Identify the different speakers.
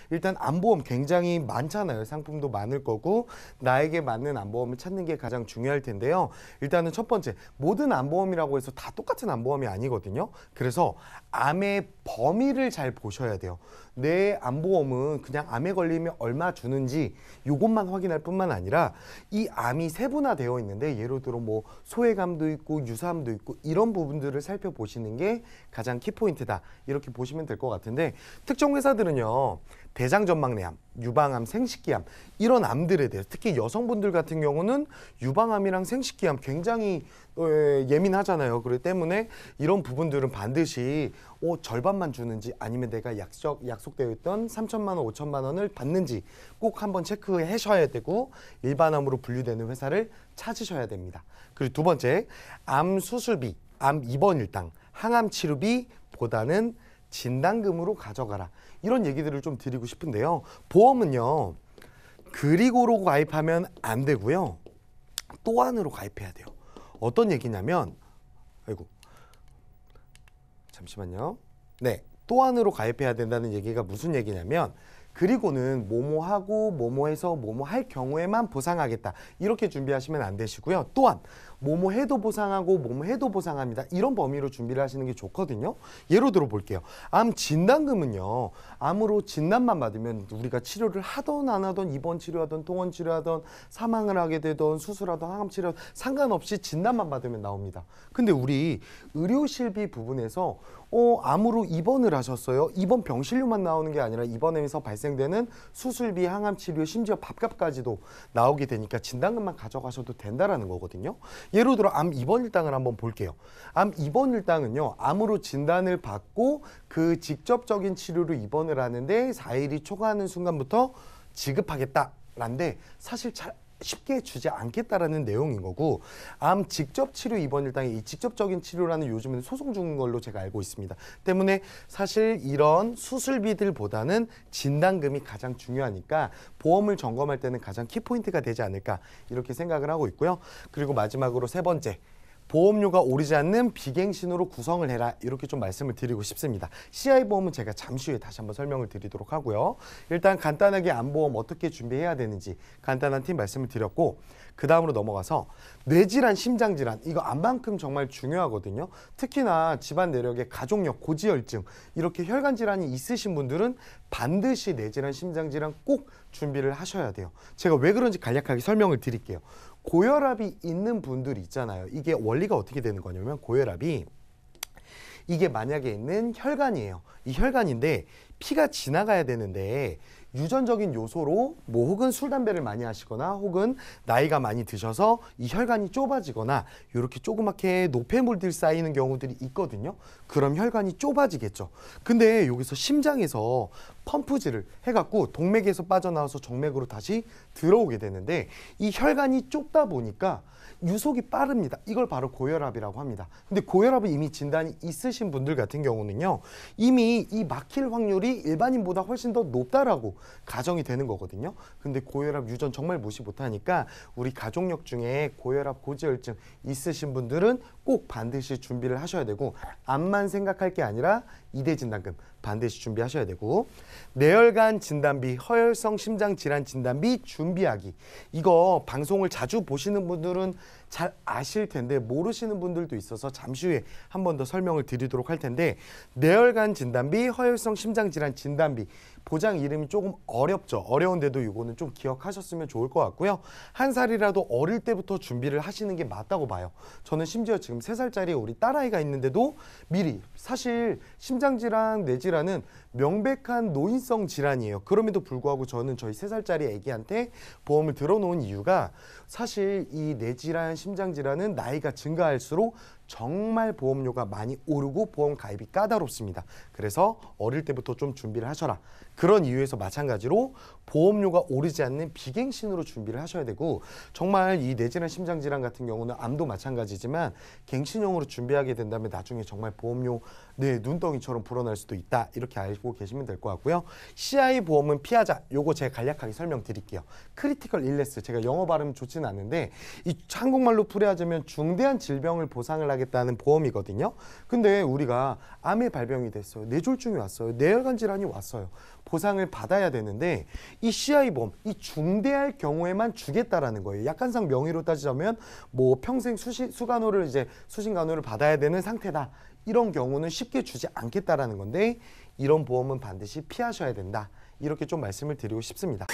Speaker 1: 일단 암보험 굉장히 많잖아요. 상품도 많을 거고 나에게 맞는 암보험을 찾는 게 가장 중요할 텐데요. 일단은 첫 번째, 모든 암보험이라고 해서 다 똑같은 암보험이 아니거든요. 그래서 암의 범위를 잘 보셔야 돼요. 내 암보험은 그냥 암에 걸리면 얼마 주는지 이것만 확인할 뿐만 아니라 이 암이 세분화되어 있는데 예를 들어 뭐 소외감도 있고 유사암도 있고 이런 부분들을 살펴보시는 게 가장 키포인트다. 이렇게 보시면 될 것 같은데 특정 회사들은요. 대장전막내암, 유방암, 생식기암 이런 암들에 대해서 특히 여성분들 같은 경우는 유방암이랑 생식기암 굉장히 예민하잖아요. 그렇기 때문에 이런 부분들은 반드시 절반만 주는지 아니면 내가 약속되어 있던 3천만 원, 5천만 원을 받는지 꼭 한번 체크해 하셔야 되고 일반암으로 분류되는 회사를 찾으셔야 됩니다. 그리고 두 번째, 암 수술비, 암 입원 일당, 항암 치료비보다는 진단금으로 가져가라. 이런 얘기들을 좀 드리고 싶은데요. 보험은요. 그리고로 가입하면 안 되고요. 또한으로 가입해야 돼요. 어떤 얘기냐면 아이고 잠시만요. 네, 또한으로 가입해야 된다는 얘기가 무슨 얘기냐면 그리고는 뭐뭐하고 뭐뭐해서 뭐뭐할 경우에만 보상하겠다. 이렇게 준비하시면 안 되시고요. 또한 뭐뭐해도 보상하고 뭐뭐해도 보상합니다. 이런 범위로 준비를 하시는 게 좋거든요. 예로 들어 볼게요. 암 진단금은요. 암으로 진단만 받으면 우리가 치료를 하던 안 하던 입원 치료하던 통원 치료하던 사망을 하게 되던 수술하던 항암 치료 상관없이 진단만 받으면 나옵니다. 근데 우리 의료실비 부분에서 암으로 입원을 하셨어요. 입원 병실료만 나오는 게 아니라 입원에서 발생되는 수술비, 항암 치료, 심지어 밥값까지도 나오게 되니까 진단금만 가져가셔도 된다라는 거거든요. 예를 들어 암 입원 일당을 한번 볼게요. 암 입원 일당은요. 암으로 진단을 받고 그 직접적인 치료로 입원을 하는데 4일이 초과하는 순간부터 지급하겠다라는데 사실 잘 쉽게 주지 않겠다라는 내용인 거고 암 직접 치료 입원 일당의 이 직접적인 치료라는 요즘은 소송 중인 걸로 제가 알고 있습니다. 때문에 사실 이런 수술비들보다는 진단금이 가장 중요하니까 보험을 점검할 때는 가장 키포인트가 되지 않을까 이렇게 생각을 하고 있고요. 그리고 마지막으로 세 번째, 보험료가 오르지 않는 비갱신으로 구성을 해라 이렇게 좀 말씀을 드리고 싶습니다. CI보험은 제가 잠시 후에 다시 한번 설명을 드리도록 하고요. 일단 간단하게 암보험 어떻게 준비해야 되는지 간단한 팁 말씀을 드렸고 그 다음으로 넘어가서 뇌질환, 심장질환 이거 암만큼 정말 중요하거든요. 특히나 집안 내력에 가족력, 고지혈증 이렇게 혈관 질환이 있으신 분들은 반드시 뇌질환, 심장질환 꼭 준비를 하셔야 돼요. 제가 왜 그런지 간략하게 설명을 드릴게요. 고혈압이 있는 분들이 있잖아요. 이게 원리가 어떻게 되는 거냐면 고혈압이 이게 만약에 있는 혈관이에요. 이 혈관인데 피가 지나가야 되는데 유전적인 요소로 뭐 혹은 술, 담배를 많이 하시거나 혹은 나이가 많이 드셔서 이 혈관이 좁아지거나 이렇게 조그맣게 노폐물들 쌓이는 경우들이 있거든요. 그럼 혈관이 좁아지겠죠. 근데 여기서 심장에서 펌프질을 해갖고 동맥에서 빠져나와서 정맥으로 다시 들어오게 되는데 이 혈관이 좁다 보니까 유속이 빠릅니다. 이걸 바로 고혈압이라고 합니다. 근데 고혈압은 이미 진단이 있으신 분들 같은 경우는요. 이미 이 막힐 확률이 일반인보다 훨씬 더 높다라고 가정이 되는 거거든요. 근데 고혈압 유전 정말 무시 못하니까 우리 가족력 중에 고혈압, 고지혈증 있으신 분들은 꼭 반드시 준비를 하셔야 되고 암만 생각할 게 아니라 2대 진단금 반드시 준비하셔야 되고 뇌혈관 진단비, 허혈성 심장질환 진단비 준비하기 이거 방송을 자주 보시는 분들은 잘 아실 텐데 모르시는 분들도 있어서 잠시 후에 한 번 더 설명을 드리도록 할 텐데 뇌혈관 진단비, 허혈성 심장질환 진단비 보장 이름이 조금 어렵죠. 어려운데도 이거는 좀 기억하셨으면 좋을 것 같고요. 한 살이라도 어릴 때부터 준비를 하시는 게 맞다고 봐요. 저는 심지어 지금 3살짜리 우리 딸아이가 있는데도 미리 사실 심장질환, 뇌질환은 명백한 노인성 질환이에요. 그럼에도 불구하고 저는 저희 3살짜리 애기한테 보험을 들어놓은 이유가 사실 이 뇌질환, 심장질환은 나이가 증가할수록 정말 보험료가 많이 오르고 보험 가입이 까다롭습니다. 그래서 어릴 때부터 좀 준비를 하셔라. 그런 이유에서 마찬가지로 보험료가 오르지 않는 비갱신으로 준비를 하셔야 되고 정말 이 뇌질환, 심장질환 같은 경우는 암도 마찬가지지만 갱신형으로 준비하게 된다면 나중에 정말 보험료 눈덩이처럼 불어날 수도 있다. 이렇게 알고 계시면 될 것 같고요. CI 보험은 피하자. 요거 제가 간략하게 설명드릴게요. 크리티컬 일네스 제가 영어 발음 좋지는 않은데 이 한국말로 풀이하자면 중대한 질병을 보상을 하겠다는 보험이거든요. 근데 우리가 암의 발병이 됐어요. 뇌졸중이 왔어요. 뇌혈관 질환이 왔어요. 보상을 받아야 되는데 이 CI 보험, 이 중대할 경우에만 주겠다라는 거예요. 약관상 명의로 따지자면 뭐 평생 수간호를 이제 수신간호를 받아야 되는 상태다. 이런 경우는 쉽게 주지 않겠다라는 건데 이런 보험은 반드시 피하셔야 된다. 이렇게 좀 말씀을 드리고 싶습니다.